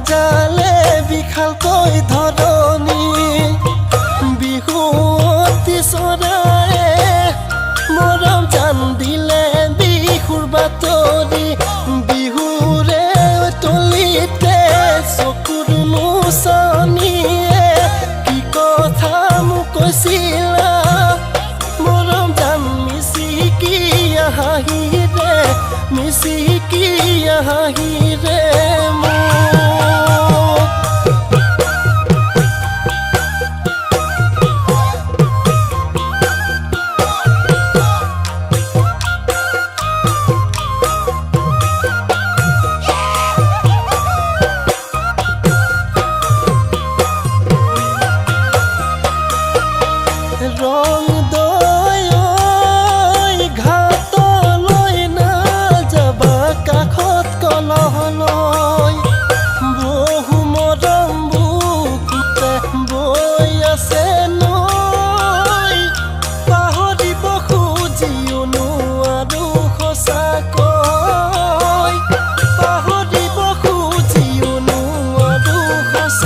বজালে বিশালকৈ ধৰণী বিহু অতি চৰায়ে মৰম জান দিলে বিহুৰ বাতৰি বিহুৰে তলিতে চকুৰ মুচনিয়ে কি কথা মোক কৈছিলা মৰম জান মিচিকি হাঁহিৰে মিচিকি হাঁহিৰে ৰং